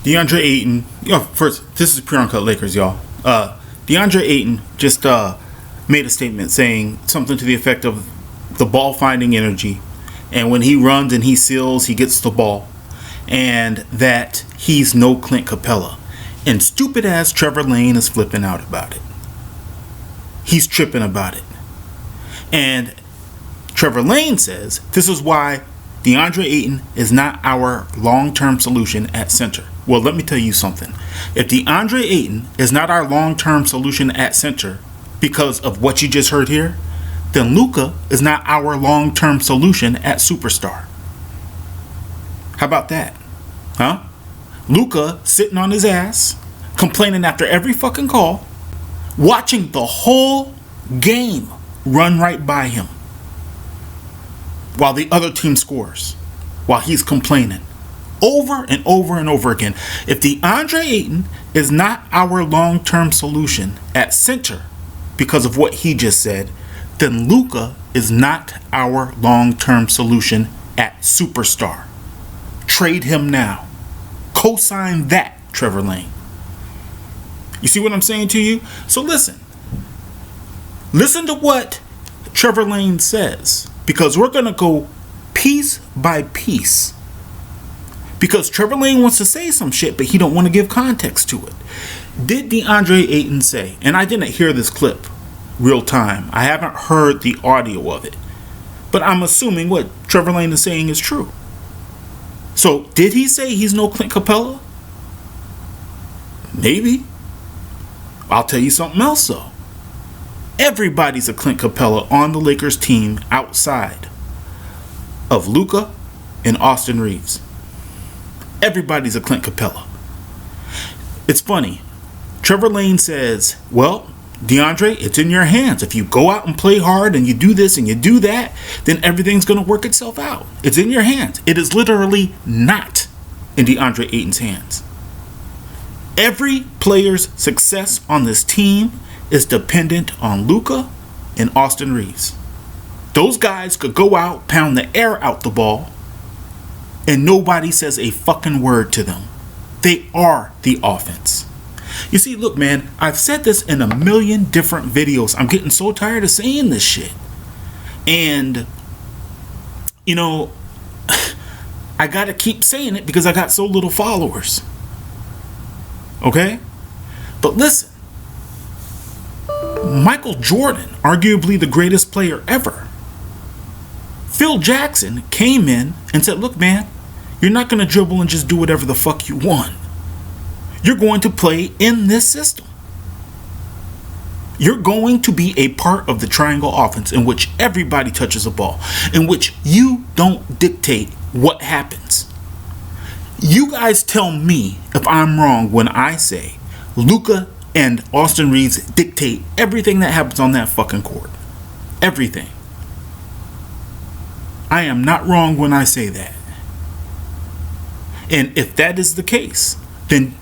DeAndre Ayton. First, this is Pure Uncut Lakers, y'all. DeAndre Ayton just made a statement saying something to the effect of the ball finding energy, and when he runs and he seals, he gets the ball, and that he's no Clint Capella. And stupid ass Trevor Lane is flipping out about it. He's tripping about it. And Trevor Lane says this is why DeAndre Ayton is not our long-term solution at center. Well, let me tell you something. If DeAndre Ayton is not our long-term solution at center because of what you just heard here, then Luka is not our long-term solution at superstar. How about that? Huh? Luka sitting on his ass, complaining after every fucking call, watching the whole game run right by him while the other team scores, while he's complaining over and over and over again. If DeAndre Ayton is not our long-term solution at center because of what he just said, then Luka is not our long-term solution at superstar. Trade him now. Co-sign that, Trevor Lane. You see what I'm saying to you? So listen to what Trevor Lane says, because we're going to go piece by piece. Because Trevor Lane wants to say some shit, but he don't want to give context to it. Did DeAndre Ayton say, and I didn't hear this clip real time, I haven't heard the audio of it, but I'm assuming what Trevor Lane is saying is true. So did he say he's no Clint Capella? Maybe. I'll tell you something else though. Everybody's a Clint Capella on the Lakers team outside of Luka and Austin Reeves. Everybody's a Clint Capella. It's funny. Trevor Lane says, well, DeAndre, it's in your hands. If you go out and play hard and you do this and you do that, then everything's going to work itself out. It's in your hands. It is literally not in DeAndre Ayton's hands. Every player's success on this team is dependent on Luka and Austin Reeves. Those guys could go out, pound the air out the ball, and nobody says a fucking word to them. They are the offense. You see, look, man, I've said this in a million different videos. I'm getting so tired of saying this shit. And, you know, I got to keep saying it because I got so little followers. Okay? But listen, Michael Jordan, arguably the greatest player ever, Phil Jackson came in and said, look, man, you're not going to dribble and just do whatever the fuck you want. You're going to play in this system. You're going to be a part of the triangle offense in which everybody touches the ball, in which you don't dictate what happens. You guys tell me if I'm wrong when I say Luka and Austin Reeves dictate everything that happens on that fucking court. Everything. I am not wrong when I say that. And if that is the case, then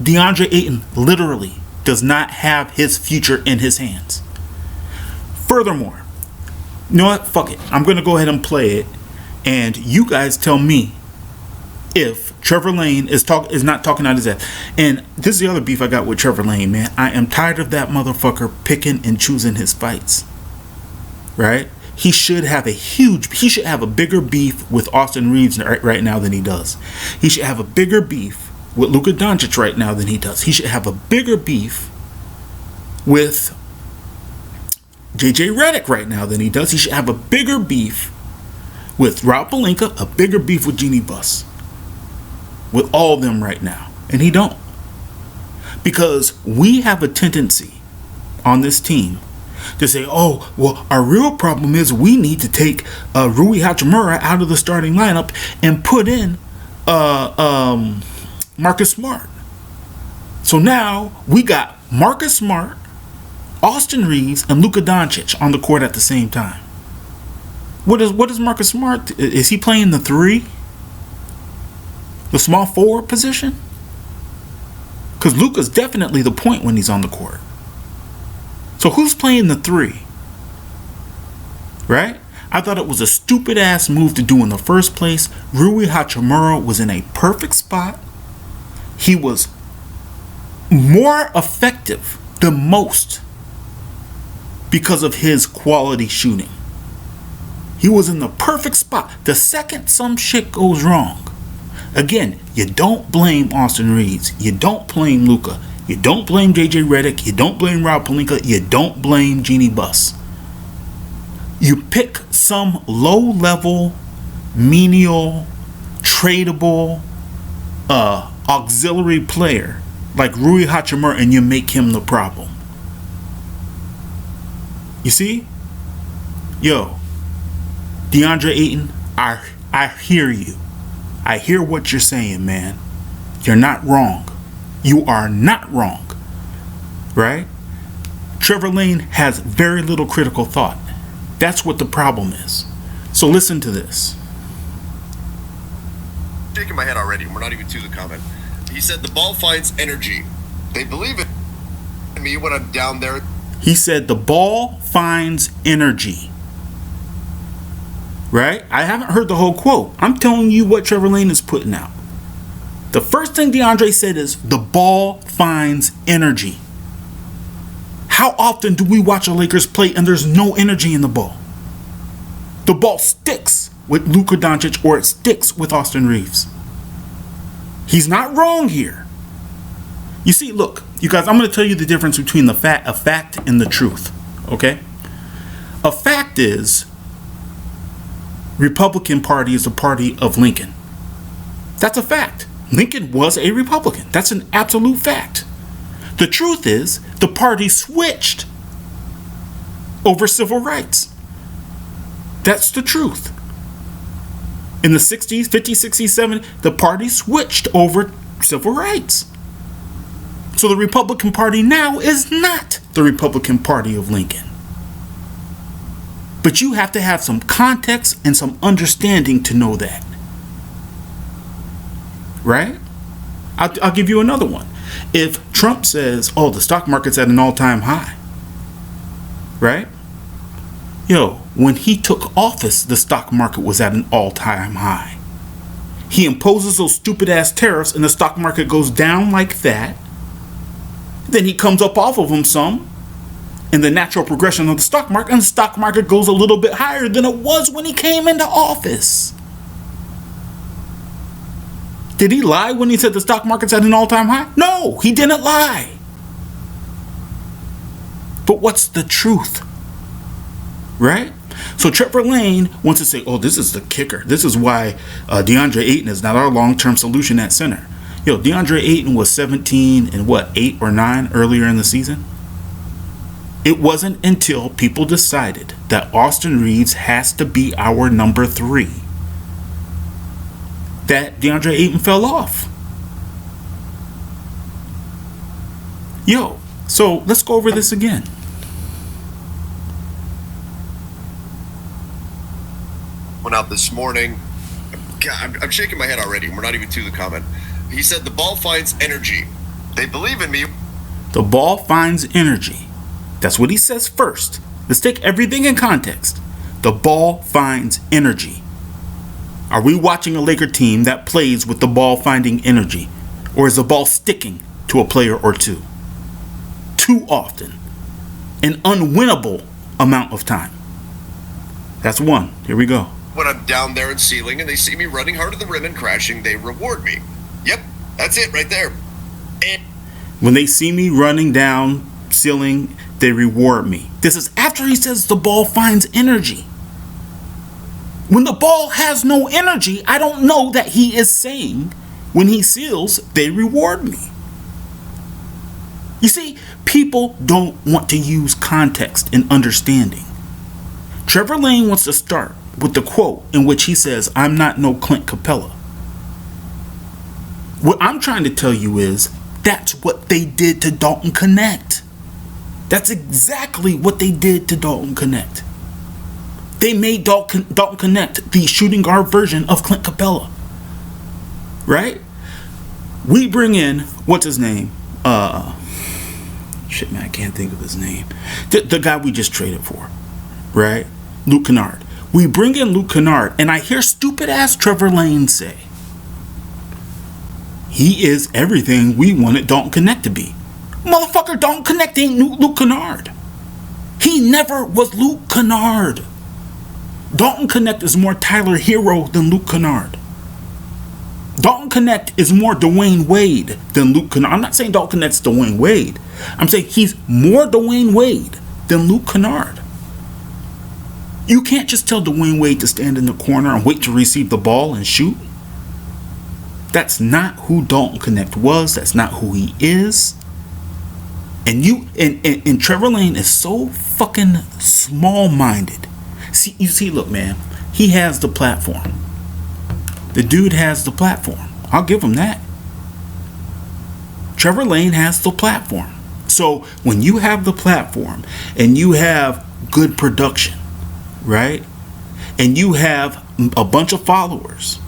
DeAndre Ayton literally does not have his future in his hands. Furthermore, you know what? Fuck it. I'm going to go ahead and play it. And you guys tell me if Trevor Lane is not talking out his ass. And this is the other beef I got with Trevor Lane, man. I am tired of that motherfucker picking and choosing his fights. Right? He should have a bigger beef with Austin Reeves right now than he does. He should have a bigger beef with Luka Doncic right now than he does. He should have a bigger beef with JJ Redick right now than he does. He should have a bigger beef with Rob Pelinka, a bigger beef with Jeannie Buss, with all of them right now. And he don't. Because we have a tendency on this team to say, oh, well, our real problem is we need to take Rui Hachimura out of the starting lineup and put in Marcus Smart. So now we got Marcus Smart, Austin Reeves, and Luka Doncic on the court at the same time. What is Marcus Smart? Is he playing the 3? The small forward position? Because Luka's definitely the point when he's on the court. So who's playing the 3? Right? I thought it was a stupid ass move to do in the first place. Rui Hachimura was in a perfect spot. he was more effective than most because of his quality shooting. He was in the perfect spot. The second some shit goes wrong, again, you don't blame Austin Reeves. You don't blame Luka. You don't blame JJ Redick. You don't blame Rob Pelinka. You don't blame Jeannie Buss. You pick some low-level, menial, tradable, auxiliary player like Rui Hachimura, and you make him the problem. You see? Yo, DeAndre Ayton, I hear you. I hear what you're saying, man. You're not wrong. You are not wrong. Right? Trevor Lane has very little critical thought. That's what the problem is. So listen to this. Shaking my head already. We're not even to the comment. He said the ball finds energy. They believe in me when I'm down there. He said the ball finds energy. Right? I haven't heard the whole quote. I'm telling you what Trevor Lane is putting out. The first thing DeAndre said is the ball finds energy. How often do we watch a Lakers play and there's no energy in the ball? The ball sticks with Luka Doncic or it sticks with Austin Reeves. He's not wrong here. You see, look, you guys, I'm going to tell you the difference between a fact and the truth. Okay? A fact is Republican Party is the party of Lincoln. That's a fact. Lincoln was a Republican. That's an absolute fact. The truth is, the party switched over civil rights. That's the truth. In the 60s, 50s, 60s, 70s, the party switched over civil rights. So the Republican Party now is not the Republican Party of Lincoln. But you have to have some context and some understanding to know that. Right? I'll give you another one. If Trump says, oh, the stock market's at an all-time high, right? Yo, when he took office, the stock market was at an all-time high. He imposes those stupid-ass tariffs and the stock market goes down like that. Then he comes up off of them some in the natural progression of the stock market, and the stock market goes a little bit higher than it was when he came into office. Did he lie when he said the stock market's at an all-time high? No, he didn't lie. But what's the truth? Right? So Trevor Lane wants to say, oh, this is the kicker. This is why DeAndre Ayton is not our long-term solution at center. Yo, DeAndre Ayton was 17 and 8 or 9 earlier in the season? It wasn't until people decided that Austin Reeves has to be our number 3 that DeAndre Ayton fell off. Yo, so let's go over this again. Went out this morning. God, I'm shaking my head already. We're not even to the comment. He said the ball finds energy. They believe in me. The ball finds energy. That's what he says first. Let's take everything in context. The ball finds energy. Are we watching a Laker team that plays with the ball finding energy? Or is the ball sticking to a player or two? Too often. An unwinnable amount of time. That's one. Here we go. When I'm down there in ceiling and they see me running hard at the rim and crashing, they reward me. Yep, that's it right there. And when they see me running down ceiling, they reward me. This is after he says the ball finds energy. When the ball has no energy, I don't know that he is saying when he seals, they reward me. You see, people don't want to use context and understanding. Trevor Lane wants to start with the quote in which he says, I'm not no Clint Capella. What I'm trying to tell you is that's what they did to Dalton Connect. That's exactly what they did to Dalton Connect. They made Dalton Connect the shooting guard version of Clint Capella. Right? We bring in, what's his name? Shit, man, I can't think of his name. The guy we just traded for. Right? Luke Kennard. We bring in Luke Kennard, and I hear stupid ass Trevor Lane say, He is everything we wanted Dalton Connect to be. Motherfucker, Dalton Connect ain't Luke Kennard. He never was Luke Kennard. Dalton Connect is more Tyler Hero than Luke Kennard. Dalton Connect is more Dwayne Wade than Luke Kennard. I'm not saying Dalton Connect's Dwayne Wade. I'm saying he's more Dwayne Wade than Luke Kennard. You can't just tell Dwayne Wade to stand in the corner and wait to receive the ball and shoot. That's not who Dalton Connect was. That's not who he is. And Trevor Lane is so fucking small-minded. See, look, man. He has the platform. The dude has the platform. I'll give him that. Trevor Lane has the platform. So when you have the platform and you have good production, right? And you have a bunch of followers,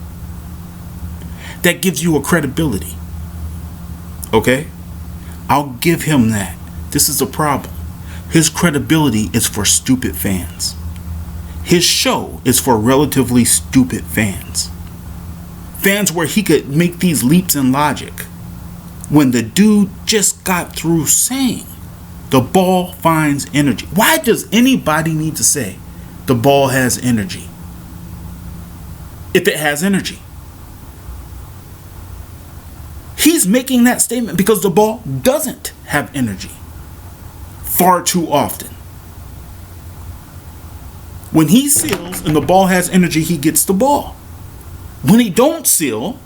that gives you a credibility. Okay? I'll give him that. This is a problem. His credibility is for stupid fans. His show is for relatively stupid fans. Fans where he could make these leaps in logic when the dude just got through saying the ball finds energy. Why does anybody need to say the ball has energy if it has energy? He's making that statement because the ball doesn't have energy far too often. When he seals and the ball has energy, he gets the ball. When he don't seal,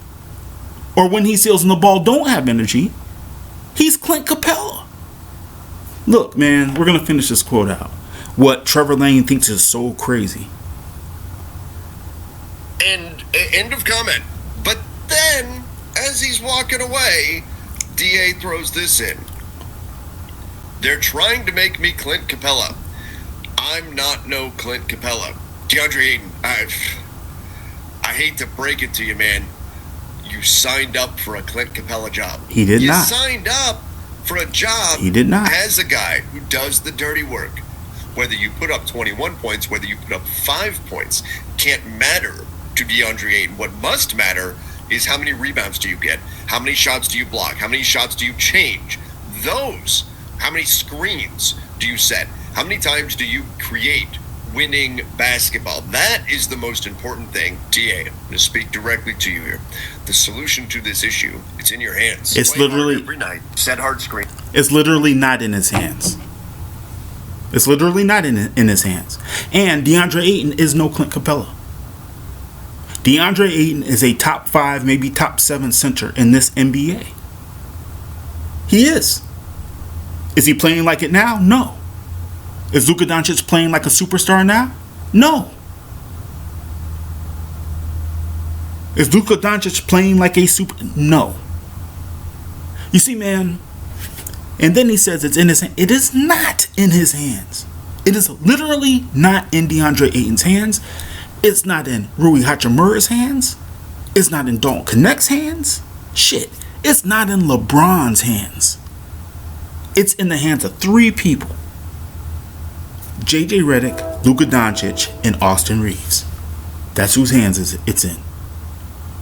or when he seals and the ball don't have energy, he's Clint Capella. Look, man, we're going to finish this quote out. What Trevor Lane thinks is so crazy. And end of comment. But then, as he's walking away, DA throws this in. They're trying to make me Clint Capella. I'm not no Clint Capella. DeAndre Ayton, I hate to break it to you, man. You signed up for a Clint Capella job. He did not. You signed up for a job. He did not. As a guy who does the dirty work. Whether you put up 21 points, whether you put up 5 points, can't matter to DeAndre Ayton. What must matter is how many rebounds do you get? How many shots do you block? How many shots do you change? Those. How many screens do you set? How many times do you create winning basketball? That is the most important thing. DA, I'm going to speak directly to you here. The solution to this issue, it's in your hands. It's Play literally hard every night. Set hard screen. It's literally not in his hands. It's literally not in his hands. And DeAndre Ayton is no Clint Capella. DeAndre Ayton is a top 5, maybe top 7 center in this NBA. He is. Is he playing like it now? No. Is Luka Doncic playing like a superstar now? No. Is Luka Doncic playing like a super? No. You see, man, and then he says it's in his hand. It is not in his hands. It is literally not in DeAndre Ayton's hands. It's not in Rui Hachimura's hands. It's not in Dalton Connect's hands. Shit. It's not in LeBron's hands. It's in the hands of 3 people. JJ Redick, Luka Doncic, and Austin Reeves. That's whose hands it's in.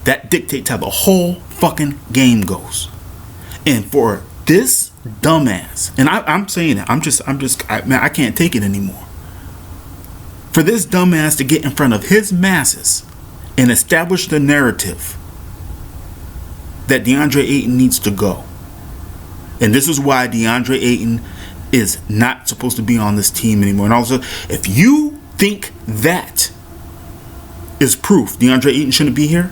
That dictates how the whole fucking game goes. And for this dumbass, and I'm saying it, man, I can't take it anymore. For this dumbass to get in front of his masses and establish the narrative that DeAndre Ayton needs to go. And this is why DeAndre Ayton is not supposed to be on this team anymore. And also, if you think that is proof DeAndre Ayton shouldn't be here,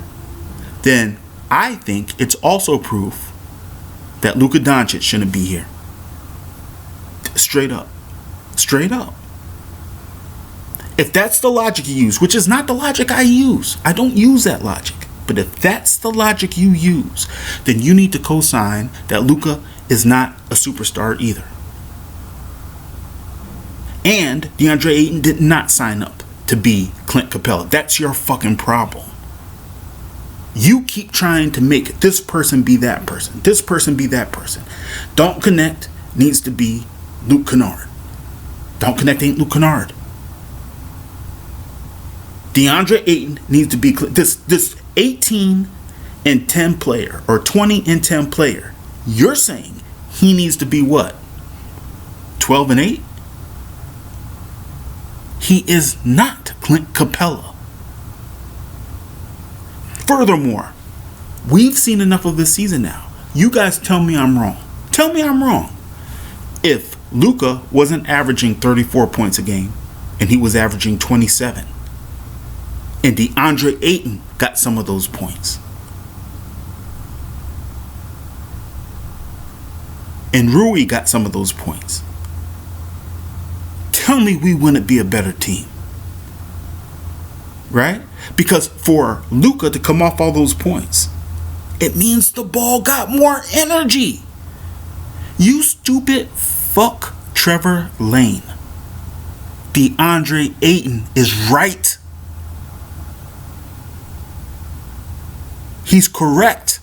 then I think it's also proof that Luka Doncic shouldn't be here. Straight up. Straight up. If that's the logic you use, which is not the logic I use, I don't use that logic. But if that's the logic you use, then you need to co-sign that Luka is not a superstar either. And DeAndre Ayton did not sign up to be Clint Capella. That's your fucking problem. You keep trying to make this person be that person. This person be that person. Don't Connect needs to be Luke Kennard. Don't Connect ain't Luke Kennard. DeAndre Ayton needs to be this 18 and 10 player or 20 and 10 player, you're saying he needs to be what? 12 and 8? He is not Clint Capella. Furthermore, we've seen enough of this season now. You guys tell me I'm wrong. Tell me I'm wrong. If Luka wasn't averaging 34 points a game and he was averaging 27, and DeAndre Ayton got some of those points, and Rui got some of those points, tell me we wouldn't be a better team. Right? Because for Luka to come off all those points, it means the ball got more energy. You stupid fuck Trevor Lane. DeAndre Ayton is right. He's correct.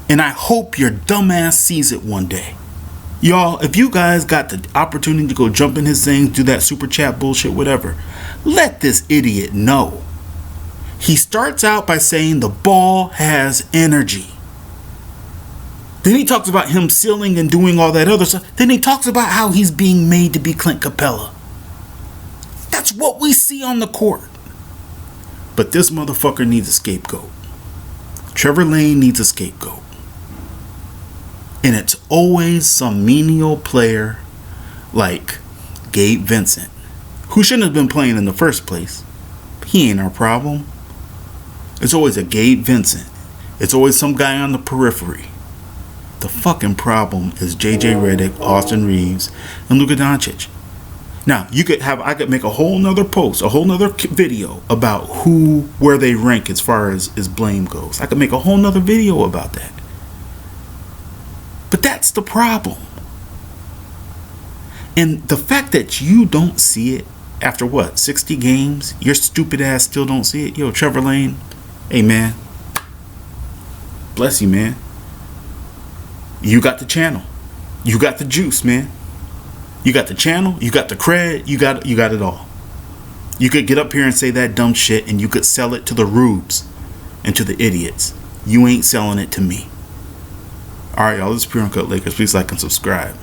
And I hope your dumbass sees it one day. Y'all, if you guys got the opportunity to go jump in his thing, do that super chat bullshit, whatever, let this idiot know. He starts out by saying the ball has energy. Then he talks about him sealing and doing all that other stuff. Then he talks about how he's being made to be Clint Capella. That's what we see on the court. But this motherfucker needs a scapegoat. Trevor Lane needs a scapegoat. And it's always some menial player like Gabe Vincent, who shouldn't have been playing in the first place. He ain't our problem. It's always a Gabe Vincent. It's always some guy on the periphery. The fucking problem is JJ Redick, Austin Reeves, and Luka Doncic. Now, I could make a whole nother post, a whole nother video about where they rank as far as blame goes. I could make a whole nother video about that. But that's the problem. And the fact that you don't see it after 60 games, your stupid ass still don't see it. Yo, Trevor Lane, hey man, bless you, man. You got the channel. You got the juice, man. You got the channel. You got the cred. You got it all. You could get up here and say that dumb shit, and you could sell it to the rubes and to the idiots. You ain't selling it to me. All right, y'all. This is Pure Uncut Lakers. Please like and subscribe.